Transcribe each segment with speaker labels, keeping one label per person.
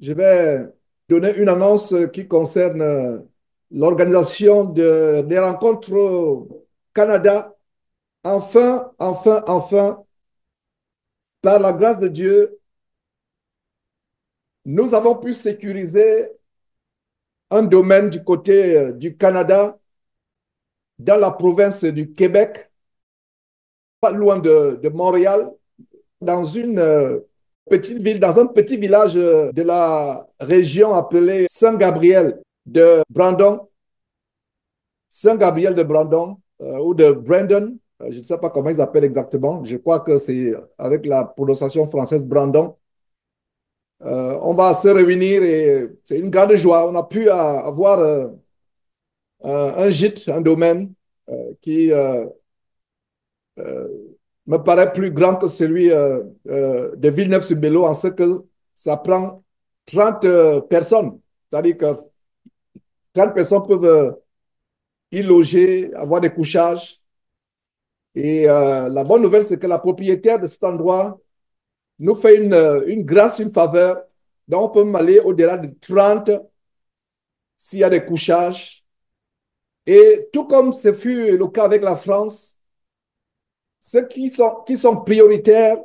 Speaker 1: Je vais donner une annonce qui concerne l'organisation des rencontres au Canada. Enfin, par la grâce de Dieu, nous avons pu sécuriser un domaine du côté du Canada, dans la province du Québec, pas loin de Montréal, dans une petite ville, dans un petit village de la région appelée Saint-Gabriel de Brandon. Saint-Gabriel de Brandon ou de Brandon, je ne sais pas comment ils appellent exactement. Je crois que c'est avec la prononciation française Brandon. On va se réunir et c'est une grande joie. On a pu avoir un gîte, un domaine qui euh, me paraît plus grand que celui de Villeneuve-sur-Béliau en ce que ça prend 30 personnes. C'est-à-dire que 30 personnes peuvent y loger, avoir des couchages. Et la bonne nouvelle, c'est que la propriétaire de cet endroit nous fait une grâce, une faveur. Donc, on peut même aller au-delà de 30 s'il y a des couchages. Et tout comme ce fut le cas avec la France, ceux qui sont prioritaires,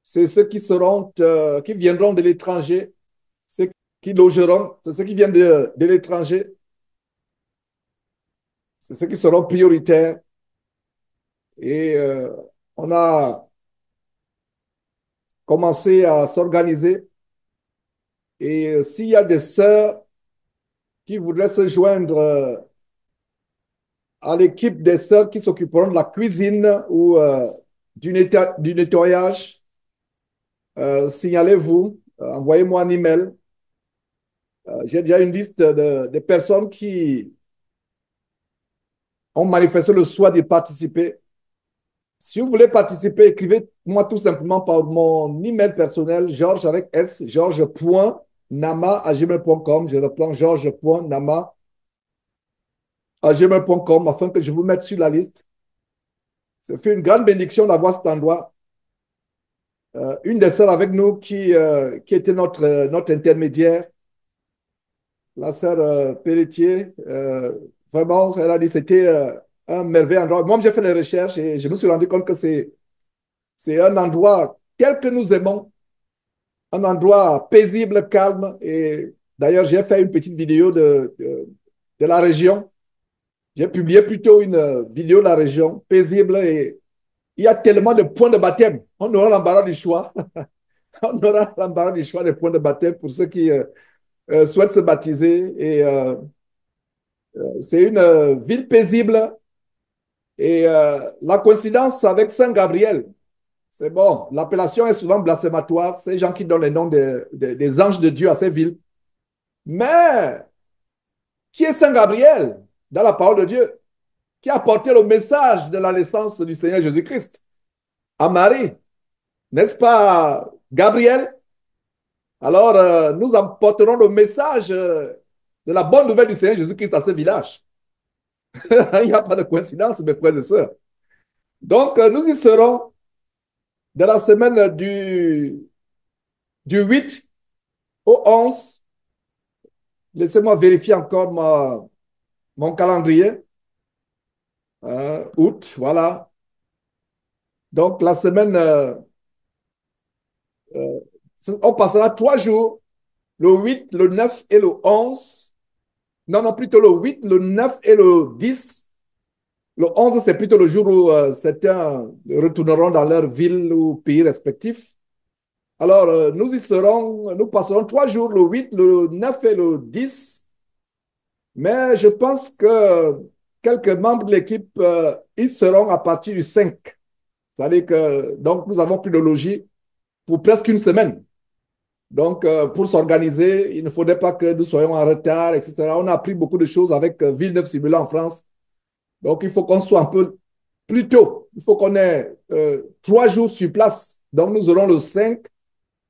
Speaker 1: c'est ceux qui viendront de l'étranger, ceux qui logeront, c'est ceux qui viennent de l'étranger, c'est ceux qui seront prioritaires. Et on a commencé à s'organiser. Et s'il y a des sœurs qui voudraient se joindre à l'équipe des sœurs qui s'occuperont de la cuisine ou du nettoyage, signalez-vous, envoyez-moi un email. J'ai déjà une liste de personnes qui ont manifesté le souhait de participer. Si vous voulez participer, écrivez-moi tout simplement par mon email personnel, Georges avec S, georges.nama@gmail.com. Je reprends georges.nama@gmail.com afin que je vous mette sur la liste. Ça fait une grande bénédiction d'avoir cet endroit. Une des sœurs avec nous qui était notre intermédiaire, la sœur Pelletier, vraiment, elle a dit que c'était un merveilleux endroit. Moi, j'ai fait des recherches et je me suis rendu compte que c'est un endroit tel que nous aimons, un endroit paisible, calme. Et d'ailleurs, j'ai fait une petite vidéo de la région. J'ai publié plutôt une vidéo de la région paisible et il y a tellement de points de baptême. On aura l'embarras du choix. On aura l'embarras du choix des points de baptême pour ceux qui souhaitent se baptiser. Et c'est une ville paisible. Et la coïncidence avec Saint-Gabriel, c'est bon. L'appellation est souvent blasphématoire. Ces gens qui donnent les noms des anges de Dieu à ces villes. Mais qui est Saint-Gabriel dans la parole de Dieu? Qui a porté le message de la naissance du Seigneur Jésus-Christ à Marie? N'est-ce pas Gabriel? Alors, nous apporterons le message de la bonne nouvelle du Seigneur Jésus-Christ à ce village. Il n'y a pas de coïncidence, mes frères et sœurs. Donc, nous y serons de la semaine du 8 au 11. Laissez-moi vérifier encore mon calendrier. Août, voilà. Donc, la semaine, euh, on passera 3 jours, le 8, le 9 et le 11. Non, non, plutôt le 8, le 9 et le 10. Le 11, c'est plutôt le jour où certains retourneront dans leur ville ou pays respectifs. Alors, nous passerons 3 jours, le 8, le 9 et le 10. Mais je pense que quelques membres de l'équipe, ils seront à partir du 5. C'est-à-dire que, donc, nous avons pris le logis pour presque une semaine. Donc, pour s'organiser, il ne faudrait pas que nous soyons en retard, etc. On a appris beaucoup de choses avec Villeneuve-sur-Béliau en France. Donc, il faut qu'on soit un peu plus tôt. Il faut qu'on ait 3 jours sur place. Donc, nous aurons le 5,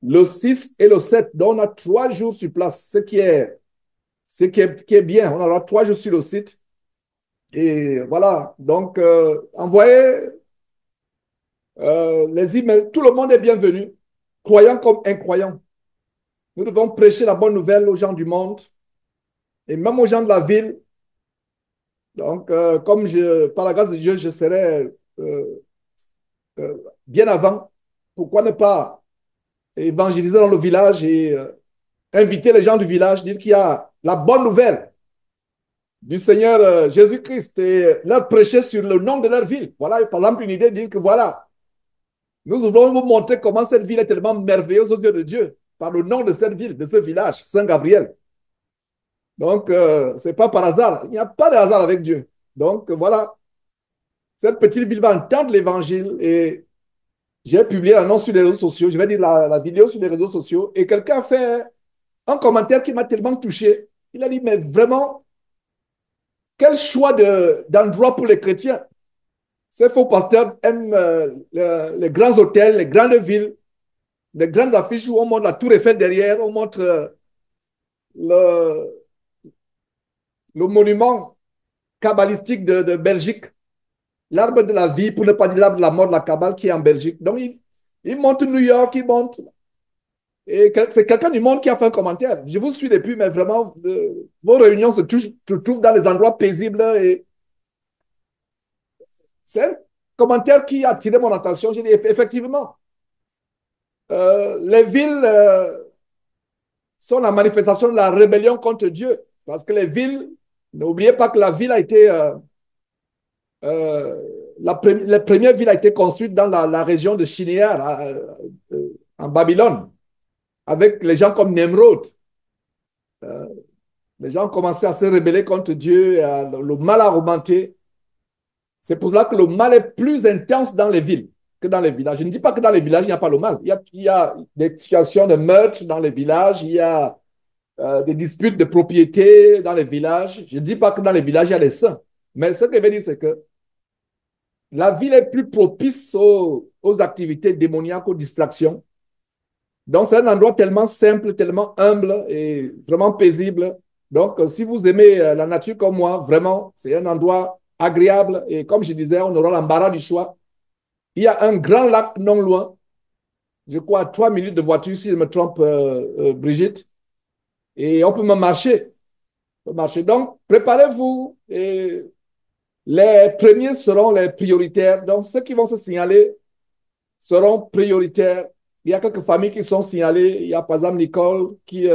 Speaker 1: le 6 et le 7. Donc, on a 3 jours sur place, qui est bien. On aura 3 jours sur le site. Et voilà. Donc, envoyez les emails. Tout le monde est bienvenu, croyant comme incroyant. Nous devons prêcher la bonne nouvelle aux gens du monde et même aux gens de la ville. Donc, comme par la grâce de Dieu, je serai bien avant, pourquoi ne pas évangéliser dans le village et inviter les gens du village, dire qu'il y a la bonne nouvelle du Seigneur Jésus-Christ et leur prêcher sur le nom de leur ville. Voilà, par exemple, une idée, dire que voilà, nous voulons vous montrer comment cette ville est tellement merveilleuse aux yeux de Dieu, par le nom de cette ville, de ce village, Saint-Gabriel. Donc, ce n'est pas par hasard. Il n'y a pas de hasard avec Dieu. Donc, voilà, cette petite ville va entendre l'évangile et j'ai publié l'annonce sur les réseaux sociaux, je vais dire la vidéo sur les réseaux sociaux et quelqu'un a fait un commentaire qui m'a tellement touché. Il a dit, mais vraiment, quel choix d'endroit pour les chrétiens. Ces faux pasteurs aiment les grands hôtels, les grandes villes, les grandes affiches où on montre la tour Eiffel derrière, on montre le, le monument kabbalistique de Belgique, l'arbre de la vie, pour ne pas dire l'arbre de la mort de la Kabbale qui est en Belgique. Donc, il montre New York, il montre. Et c'est quelqu'un du monde qui a fait un commentaire. Je vous suis depuis, mais vraiment, vos réunions se trouvent dans les endroits paisibles. Et c'est un commentaire qui a attiré mon attention. J'ai dit, effectivement, les villes sont la manifestation de la rébellion contre Dieu. Parce que les villes, n'oubliez pas que la ville a été, la première ville a été construite dans la région de Shinéar, en Babylone, avec les gens comme Nemrod. Les gens ont commencé à se rebeller contre Dieu, le mal a augmenté. C'est pour cela que le mal est plus intense dans les villes que dans les villages. Je ne dis pas que dans les villages, il n'y a pas le mal. Il y a des situations de meurtre dans les villages, il y a des disputes de propriété dans les villages. Je ne dis pas que dans les villages, il y a les saints. Mais ce que je veux dire, c'est que la ville est plus propice aux activités démoniaques, aux distractions. Donc, c'est un endroit tellement simple, tellement humble et vraiment paisible. Donc, si vous aimez la nature comme moi, vraiment, c'est un endroit agréable. Et comme je disais, on aura l'embarras du choix. Il y a un grand lac non loin, je crois à 3 minutes de voiture, si je me trompe, Brigitte. Et on peut me marcher. On peut marcher. Donc, préparez-vous. Et les premiers seront les prioritaires. Donc, ceux qui vont se signaler seront prioritaires. Il y a quelques familles qui sont signalées. Il y a par exemple Nicole qui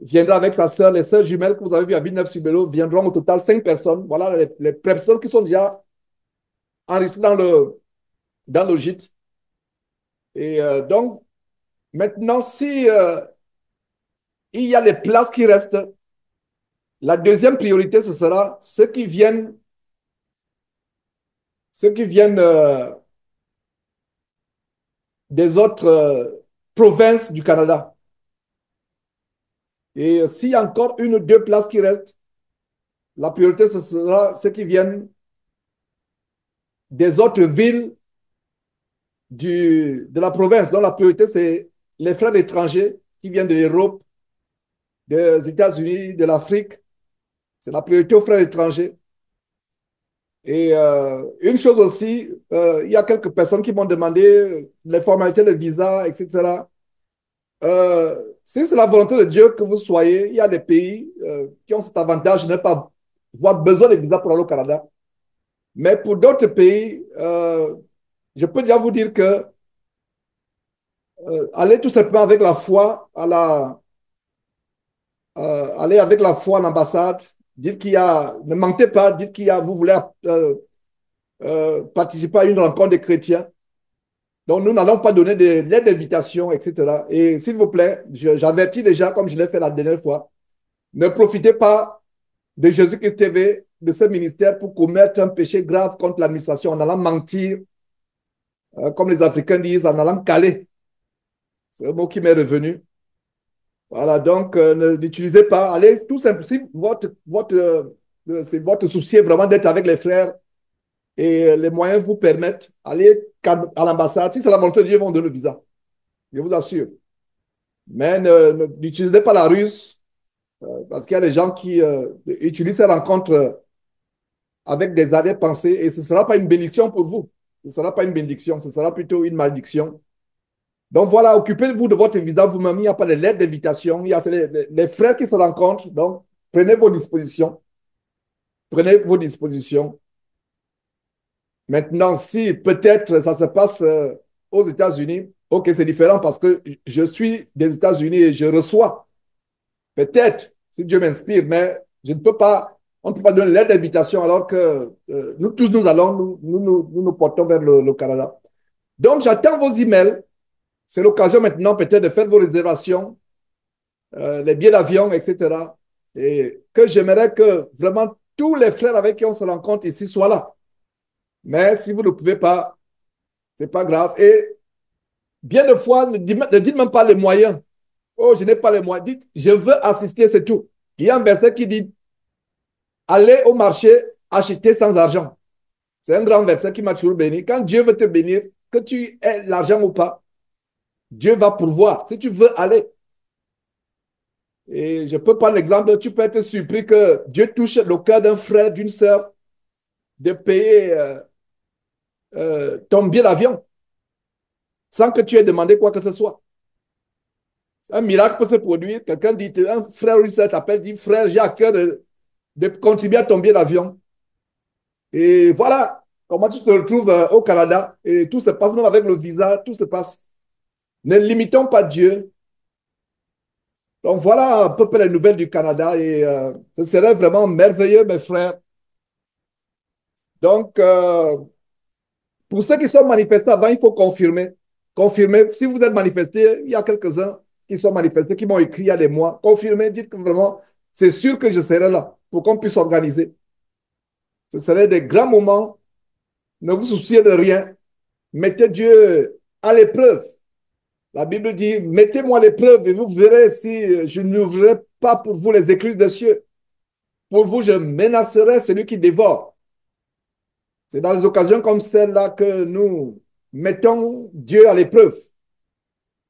Speaker 1: viendra avec sa sœur. Les sœurs jumelles que vous avez vues à Villeneuve-sur-Béliau viendront au total 5 personnes. Voilà les personnes qui sont déjà enregistrées dans le gîte. Et donc, maintenant, si il y a les places qui restent, la deuxième priorité, ce sera ceux qui viennent des autres provinces du Canada. Et s'il y a encore une ou deux places qui restent, la priorité, ce sera ceux qui viennent des autres villes de la province. Donc, la priorité, c'est les frères étrangers qui viennent de l'Europe, des États-Unis, de l'Afrique. C'est la priorité aux frères étrangers. Et une chose aussi, il y a quelques personnes qui m'ont demandé les formalités de visa, etc. Si c'est la volonté de Dieu que vous soyez, il y a des pays qui ont cet avantage de ne pas avoir besoin de visa pour aller au Canada. Mais pour d'autres pays, je peux déjà vous dire que allez tout simplement avec la foi allez avec la foi à l'ambassade, dites qu'il y a, ne mentez pas, dites qu'il y a, vous voulez participer à une rencontre des chrétiens. Donc, nous n'allons pas donner de l'aide d'invitation, etc. Et s'il vous plaît, j'avertis déjà, comme je l'ai fait la dernière fois, ne profitez pas de Jésus-Christ TV, de ce ministère, pour commettre un péché grave contre l'administration en allant mentir, comme les Africains disent, en allant caler. C'est un mot qui m'est revenu. Voilà, donc n'utilisez pas, allez tout simplement, si votre souci est vraiment d'être avec les frères et les moyens vous permettent, allez à l'ambassade. Si c'est la volonté de Dieu, ils vont donner le visa. Je vous assure. Mais n'utilisez pas la ruse, parce qu'il y a des gens qui utilisent ces rencontres avec des arrière-pensées et ce ne sera pas une bénédiction pour vous. Ce ne sera pas une bénédiction, ce sera plutôt une malédiction. Donc voilà, occupez-vous de votre visa vous-même. Il n'y a pas de lettre d'invitation. Il y a les frères qui se rencontrent. Donc, prenez vos dispositions. Prenez vos dispositions. Maintenant, si peut-être ça se passe aux États-Unis, ok, c'est différent parce que je suis des États-Unis et je reçois. Peut-être, si Dieu m'inspire, mais je ne peux pas, on ne peut pas donner l'aide d'invitation alors que nous tous nous allons, nous portons vers le Canada. Donc, j'attends vos emails. C'est l'occasion maintenant peut-être de faire vos réservations, les billets d'avion, etc. Et que j'aimerais que vraiment tous les frères avec qui on se rencontre ici soient là. Mais si vous ne pouvez pas, c'est pas grave. Et bien de fois, ne dites même pas les moyens. Oh, je n'ai pas les moyens. Dites, je veux assister, c'est tout. Il y a un verset qui dit, allez au marché, acheter sans argent. C'est un grand verset qui m'a toujours béni. Quand Dieu veut te bénir, que tu aies l'argent ou pas, Dieu va pourvoir. Si tu veux aller. Et je peux prendre l'exemple, tu peux être surpris que Dieu touche le cœur d'un frère, d'une sœur, de payer ton billet d'avion sans que tu aies demandé quoi que ce soit. Un miracle peut se produire. Quelqu'un dit, un frère ou une sœur t'appelle, dit, frère, j'ai à cœur de contribuer à ton billet d'avion. Et voilà comment tu te retrouves au Canada. Et tout se passe, même avec le visa, tout se passe. Ne limitons pas Dieu. Donc voilà à peu près les nouvelles du Canada. Et ce serait vraiment merveilleux, mes frères. Donc, pour ceux qui sont manifestés avant, il faut confirmer. Confirmer. Si vous êtes manifesté, il y a quelques-uns qui sont manifestés, qui m'ont écrit il y a des mois. Confirmez, dites que vraiment, c'est sûr que je serai là pour qu'on puisse organiser. Ce serait des grands moments. Ne vous souciez de rien. Mettez Dieu à l'épreuve. La Bible dit, mettez-moi à l'épreuve et vous verrez si je n'ouvrirai pas pour vous les écluses des cieux. Pour vous, je menacerai celui qui dévore. C'est dans les occasions comme celle-là que nous mettons Dieu à l'épreuve.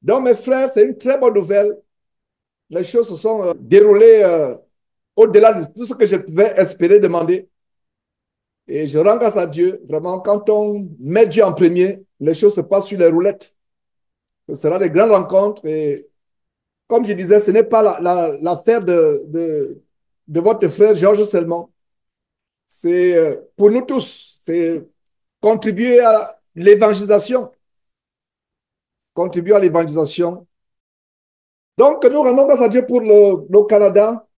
Speaker 1: Donc, mes frères, c'est une très bonne nouvelle. Les choses se sont déroulées au-delà de tout ce que je pouvais espérer demander. Et je rends grâce à Dieu. Vraiment, quand on met Dieu en premier, les choses se passent sur les roulettes. Ce sera des grandes rencontres. Et comme je disais, ce n'est pas l'affaire de votre frère Georges seulement. C'est pour nous tous. C'est contribuer à l'évangélisation. Contribuer à l'évangélisation. Donc, nous rendons grâce à Dieu pour le Canada.